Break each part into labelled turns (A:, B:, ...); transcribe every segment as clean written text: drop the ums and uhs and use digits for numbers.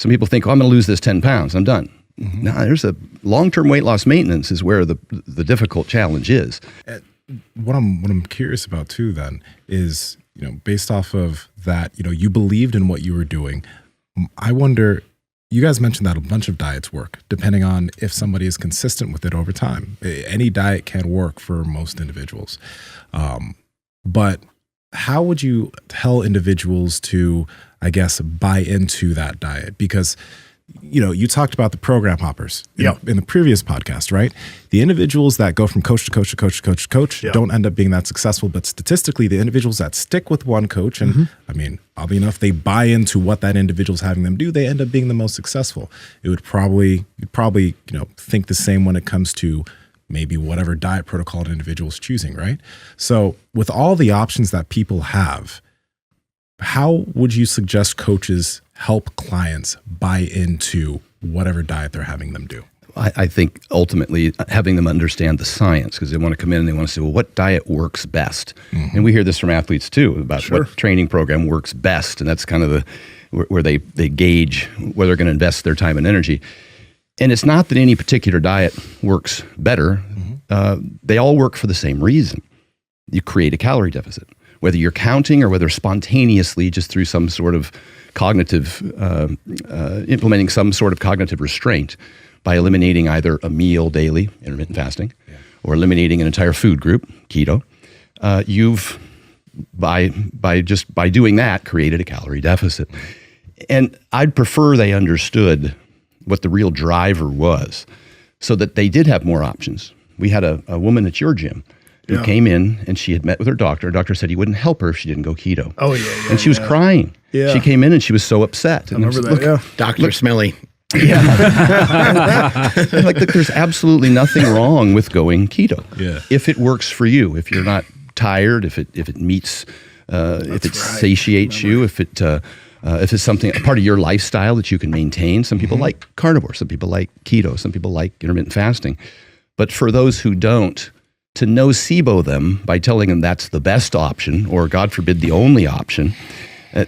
A: Some people think, oh, I'm going to lose this 10 pounds. I'm done. Mm-hmm. No, there's a long-term weight loss maintenance is where the difficult challenge is.
B: What I'm curious about too then is, based off of that, you believed in what you were doing. I wonder, you guys mentioned that a bunch of diets work depending on if somebody is consistent with it over time. Any diet can work for most individuals. But how would you tell individuals to, I guess, buy into that diet? Because you talked about the program hoppers in the previous podcast, right? The individuals that go from coach to coach to coach to coach to coach don't end up being that successful. But statistically, the individuals that stick with one coach, and oddly enough, they buy into what that individual's having them do, they end up being the most successful. You'd probably think the same when it comes to maybe whatever diet protocol an individual's choosing, right? So with all the options that people have, how would you suggest coaches help clients buy into whatever diet they're having them do?
A: I think ultimately having them understand the science, because they want to come in and they want to say, well, what diet works best? Mm-hmm. And we hear this from athletes too, about what training program works best. And that's kind of where they gauge where they're going to invest their time and energy. And it's not that any particular diet works better. Mm-hmm. They all work for the same reason. You create a calorie deficit. Whether you're counting or whether spontaneously just through some sort of cognitive, implementing some sort of cognitive restraint by eliminating either a meal daily, intermittent fasting, or eliminating an entire food group, keto, you've, by doing that, created a calorie deficit. And I'd prefer they understood what the real driver was so that they did have more options. We had a woman at your gym who came in and she had met with her doctor. Her doctor said he wouldn't help her if she didn't go keto. Oh, yeah. And she was crying. Yeah. She came in and she was so upset.
C: I remember that, Dr. Smelly.
A: Yeah. Look, there's absolutely nothing wrong with going keto. Yeah. If it works for you, if you're not tired, if it meets, if it satiates you, if it's something, a part of your lifestyle that you can maintain. Some people like carnivore, some people like keto, some people like intermittent fasting. But for those who don't, to nocebo them by telling them that's the best option, or God forbid, the only option.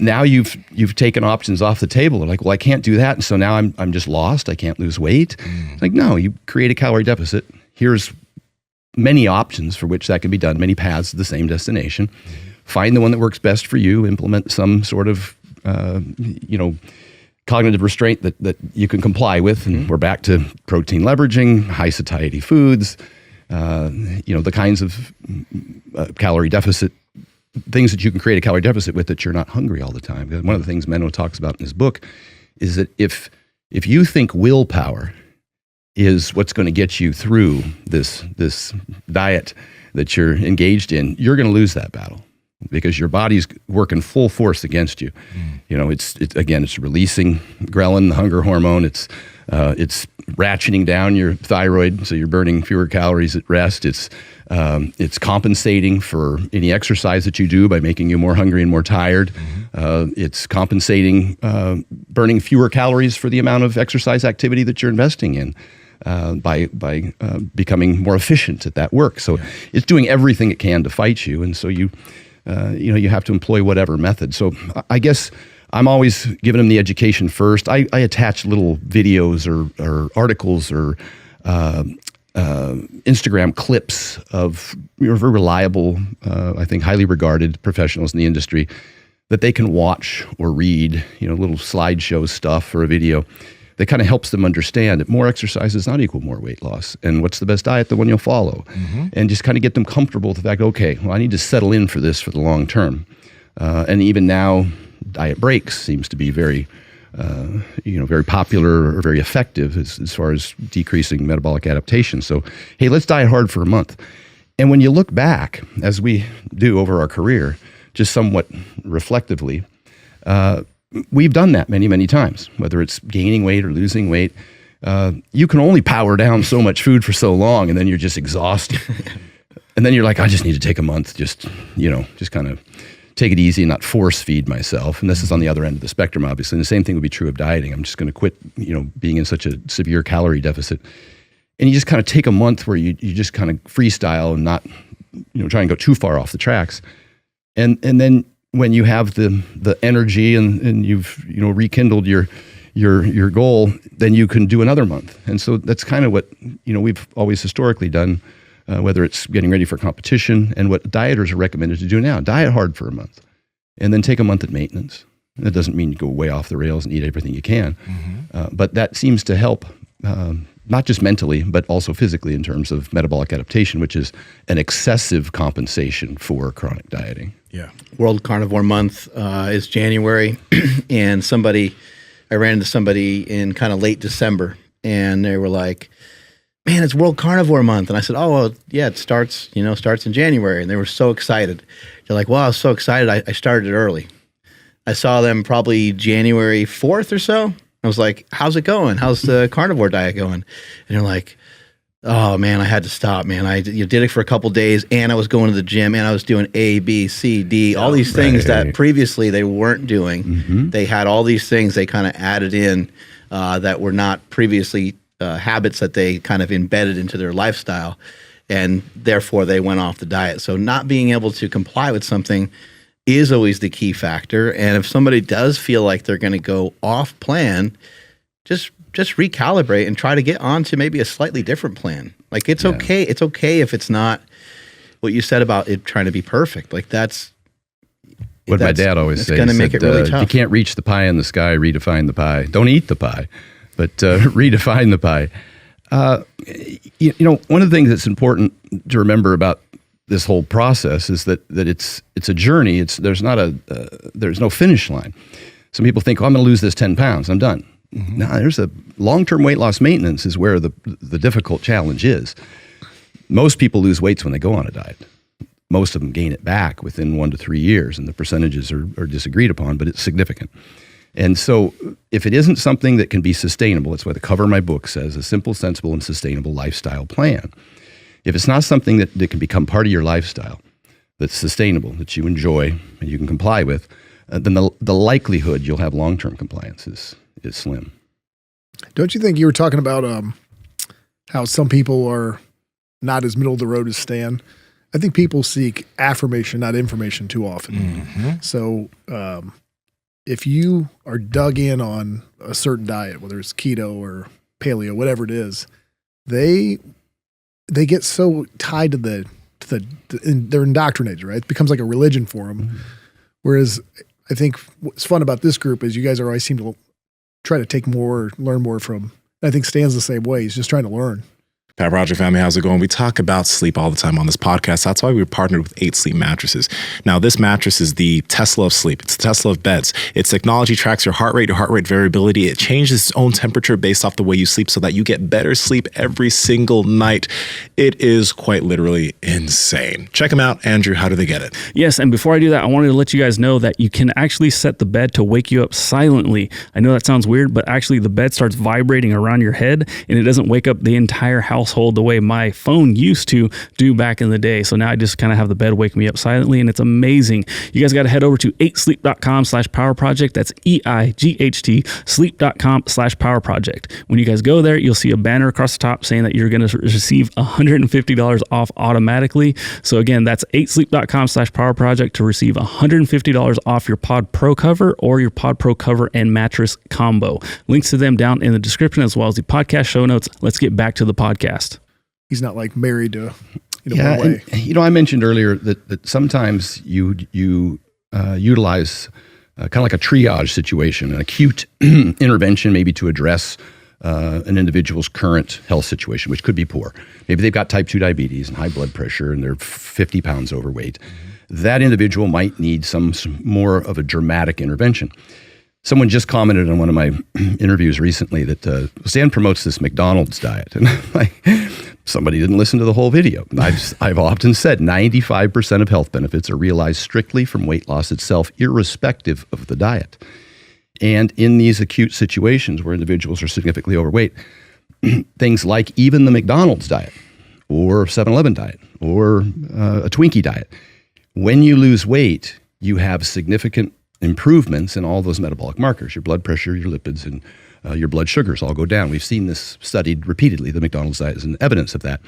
A: Now you've taken options off the table. They're like, well, I can't do that, and so now I'm just lost. I can't lose weight. It's like, no, you create a calorie deficit. Here's many options for which that can be done, many paths to the same destination. Find the one that works best for you. Implement some sort of cognitive restraint that you can comply with, and we're back to protein leveraging, high satiety foods. The kinds of calorie deficit things that you can create a calorie deficit with that you're not hungry all the time. One of the things Menno talks about in his book is that if you think willpower is what's going to get you through this diet that you're engaged in, you're going to lose that battle because your body's working full force against you. It's releasing ghrelin, the hunger hormone. It's ratcheting down your thyroid, so you're burning fewer calories at rest. It's compensating for any exercise that you do by making you more hungry and more tired. It's compensating, burning fewer calories for the amount of exercise activity that you're investing in by becoming more efficient at that work. So it's doing everything it can to fight you, and so you have to employ whatever method. So I guess I'm always giving them the education first. I attach little videos or articles or Instagram clips of very reliable, I think highly regarded professionals in the industry that they can watch or read, little slideshow stuff or a video that kind of helps them understand that more exercise does not equal more weight loss. And what's the best diet? The one you'll follow. And just kind of get them comfortable with the fact, okay, well, I need to settle in for this for the long term. And even now, diet breaks seems to be very, very popular or very effective as far as decreasing metabolic adaptation. So, hey, let's diet hard for a month. And when you look back, as we do over our career, just somewhat reflectively, we've done that many, many times, whether it's gaining weight or losing weight. You can only power down so much food for so long, and then you're just exhausted. And then you're like, I just need to take a month, just kind of take it easy and not force feed myself. And this is on the other end of the spectrum, obviously. And the same thing would be true of dieting. I'm just going to quit, being in such a severe calorie deficit. And you just kind of take a month where you just kind of freestyle and not, try and go too far off the tracks. And then when you have the energy and you've, rekindled your your goal, then you can do another month. And so that's kind of what, we've always historically done, whether it's getting ready for competition and what dieters are recommended to do now. Diet hard for a month and then take a month at maintenance. That doesn't mean you go way off the rails and eat everything you can, but that seems to help, not just mentally, but also physically in terms of metabolic adaptation, which is an excessive compensation for chronic dieting.
B: Yeah.
C: World Carnivore Month is January, and I ran into somebody in kind of late December, and they were like, "Man, it's World Carnivore Month," and I said, "Oh, well, yeah, it starts in January," and they were so excited. They're like, "Well, I was so excited, I started early." I saw them probably January 4th or so. I was like, "How's it going? How's the carnivore diet going?" And they're like, "Oh man, I had to stop, man. You did it for a couple days, and I was going to the gym, and I was doing A, B, C, D, all these things that previously they weren't doing. They had all these things they kind of added in that were not previously habits that they kind of embedded into their lifestyle, and therefore they went off the diet. So not being able to comply with something is always the key factor. And if somebody does feel like they're going to go off plan, just recalibrate and try to get onto maybe a slightly different plan. Like it's okay. It's okay if it's not what you said about it trying to be perfect. Like that's
A: what my dad always said. It's
C: going to make it really tough.
A: If you can't reach the pie in the sky, redefine the pie. Don't eat the pie, but redefine the pie. One of the things that's important to remember about this whole process is that it's a journey. There's no finish line. Some people think, "Oh, I'm going to lose this 10 pounds. I'm done." No, there's a long-term weight loss maintenance is where the difficult challenge is. Most people lose weight when they go on a diet. Most of them gain it back within 1 to 3 years, and the percentages are disagreed upon, but it's significant. And so if it isn't something that can be sustainable, that's what the cover of my book says, a simple, sensible, and sustainable lifestyle plan. If it's not something that can become part of your lifestyle, that's sustainable, that you enjoy and you can comply with, then the likelihood you'll have long-term compliance is slim.
D: Don't you think you were talking about how some people are not as middle of the road as Stan? I think people seek affirmation, not information too often. So if you are dug in on a certain diet, whether it's keto or paleo, whatever it is, they get so tied to they're indoctrinated, right? It becomes like a religion for them. Whereas I think what's fun about this group is you guys always seem to try to take more, learn more from. I think Stan's the same way. He's just trying to learn.
B: Pat Project family, how's it going? We talk about sleep all the time on this podcast. That's why we partnered with 8 Sleep mattresses. Now, this mattress is the Tesla of sleep. It's the Tesla of beds. Its technology tracks your heart rate variability. It changes its own temperature based off the way you sleep so that you get better sleep every single night. It is quite literally insane. Check them out. Andrew, how do they get it?
E: Yes, and before I do that, I wanted to let you guys know that you can actually set the bed to wake you up silently. I know that sounds weird, but actually the bed starts vibrating around your head, and it doesn't wake up the entire household the way my phone used to do back in the day. So now I just kind of have the bed wake me up silently, and it's amazing. You guys got to head over to 8sleep.com/powerproject. That's EIGHT sleep.com/powerproject. When you guys go there, you'll see a banner across the top saying that you're going to receive $150 off automatically. So again, that's 8sleep.com/powerproject to receive $150 off your Pod Pro cover or your Pod Pro cover and mattress combo. Links to them down in the description as well as the podcast show notes. Let's get back to the podcast.
D: He's not like married to one way.
A: And, I mentioned earlier that sometimes you utilize kind of like a triage situation, an acute intervention maybe to address an individual's current health situation, which could be poor. Maybe they've got type 2 diabetes and high blood pressure and they're 50 pounds overweight. That individual might need some more of a dramatic intervention. Someone just commented on one of my interviews recently that Stan promotes this McDonald's diet. And somebody didn't listen to the whole video. I've often said 95% of health benefits are realized strictly from weight loss itself, irrespective of the diet. And in these acute situations where individuals are significantly overweight, things like even the McDonald's diet or 7-Eleven diet or a Twinkie diet, when you lose weight, you have significant improvements in all those metabolic markers. Your blood pressure, your lipids, and your blood sugars all go down. We've seen this studied repeatedly. The McDonald's diet is an evidence of that.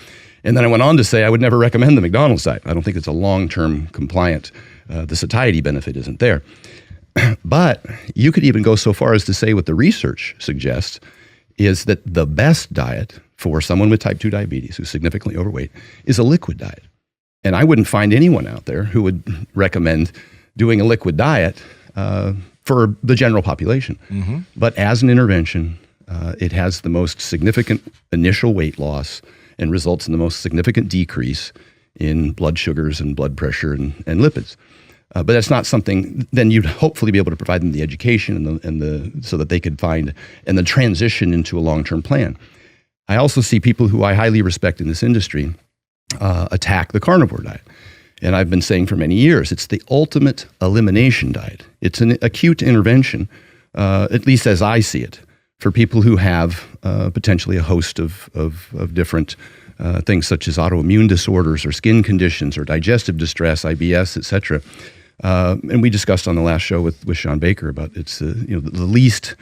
A: And then I went on to say I would never recommend the McDonald's diet. I don't think it's a long-term compliant. The satiety benefit isn't there. But you could even go so far as to say what the research suggests is that the best diet for someone with type 2 diabetes who's significantly overweight is a liquid diet. And I wouldn't find anyone out there who would recommend doing a liquid diet for the general population. But as an intervention, it has the most significant initial weight loss and results in the most significant decrease in blood sugars and blood pressure and lipids. But that's not something, then you'd hopefully be able to provide them the education and the so that they could find and the transition into a long-term plan. I also see people who I highly respect in this industry attack the carnivore diet. And I've been saying for many years, it's the ultimate elimination diet. It's an acute intervention, at least as I see it, for people who have potentially a host of different things such as autoimmune disorders or skin conditions or digestive distress, IBS, et cetera. And we discussed on the last show with Sean Baker about it's the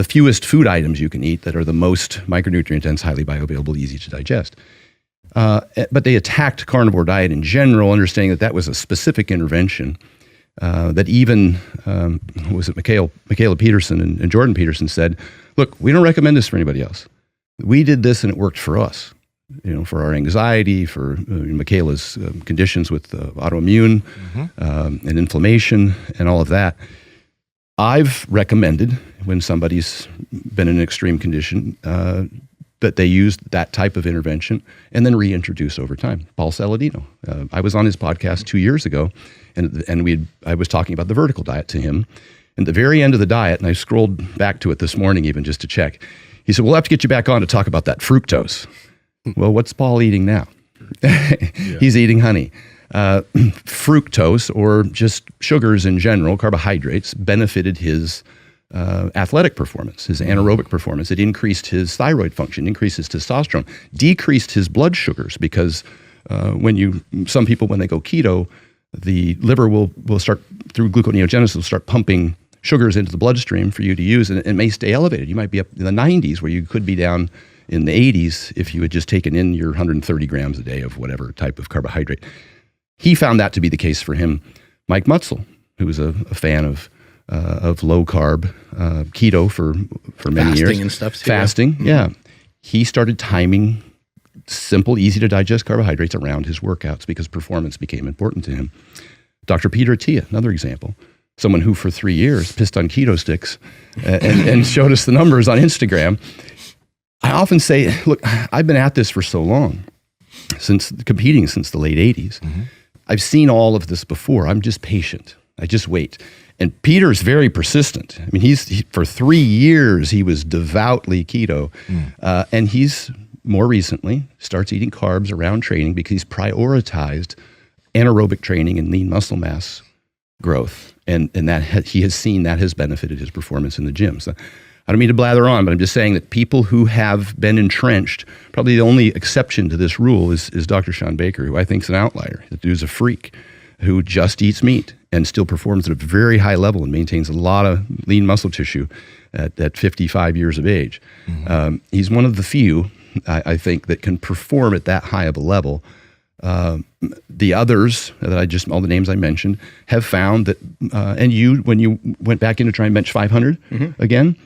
A: fewest food items you can eat that are the most micronutrient dense, highly bioavailable, easy to digest. But they attacked carnivore diet in general, understanding that was a specific intervention that even, Michaela Peterson and Jordan Peterson said, look, we don't recommend this for anybody else. We did this and it worked for us, for our anxiety, for Michaela's conditions with autoimmune and inflammation and all of that. I've recommended when somebody's been in an extreme condition that they use that type of intervention and then reintroduce over time. Paul Saladino. I was on his podcast 2 years ago, and I was talking about the vertical diet to him. And at the very end of the diet, and I scrolled back to it this morning even just to check, he said, we'll have to get you back on to talk about that fructose. Well, what's Paul eating now? He's eating honey. Fructose, or just sugars in general, carbohydrates, benefited his athletic performance, his anaerobic performance. It increased his thyroid function, increased his testosterone, decreased his blood sugars because some people, when they go keto, the liver will start, through gluconeogenesis, will start pumping sugars into the bloodstream for you to use, and it may stay elevated. You might be up in the 90s where you could be down in the 80s if you had just taken in your 130 grams a day of whatever type of carbohydrate. He found that to be the case for him. Mike Mutzel, who was a fan of low carb keto for many years.
C: Fasting and stuff too.
A: Fasting, yeah. He started timing simple, easy to digest carbohydrates around his workouts because performance became important to him. Dr. Peter Attia, another example, someone who for 3 years pissed on keto sticks and showed us the numbers on Instagram. I often say, look, I've been at this for so long, competing since the late 80s. I've seen all of this before. I'm just patient. I just wait. And Peter's very persistent. I mean, for 3 years, he was devoutly keto. And he's more recently starts eating carbs around training because he's prioritized anaerobic training and lean muscle mass growth. And that he has seen that has benefited his performance in the gym. So I don't mean to blather on, but I'm just saying that people who have been entrenched, probably the only exception to this rule is Dr. Sean Baker, who I think is an outlier. The dude's a freak who just eats meat and still performs at a very high level and maintains a lot of lean muscle tissue at 55 years of age. He's one of the few, I think, that can perform at that high of a level. The others that all the names I mentioned, have found that, and you, when you went back in to try and bench 500 again,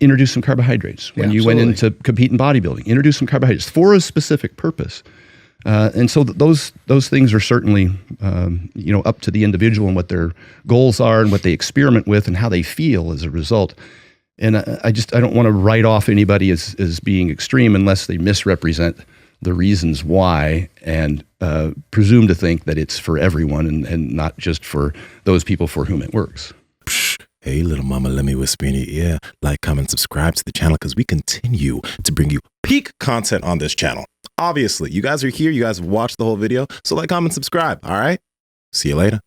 A: introduce some carbohydrates. When you went in to compete in bodybuilding, introduce some carbohydrates for a specific purpose. And so those things are certainly, up to the individual and what their goals are and what they experiment with and how they feel as a result. And I don't want to write off anybody as being extreme unless they misrepresent the reasons why and presume to think that it's for everyone and not just for those people for whom it works.
B: Hey, little mama, let me whisper in your ear. Like, comment, subscribe to the channel because we continue to bring you peak content on this channel. Obviously, you guys are here. You guys have watched the whole video. So like, comment, subscribe. All right. See you later.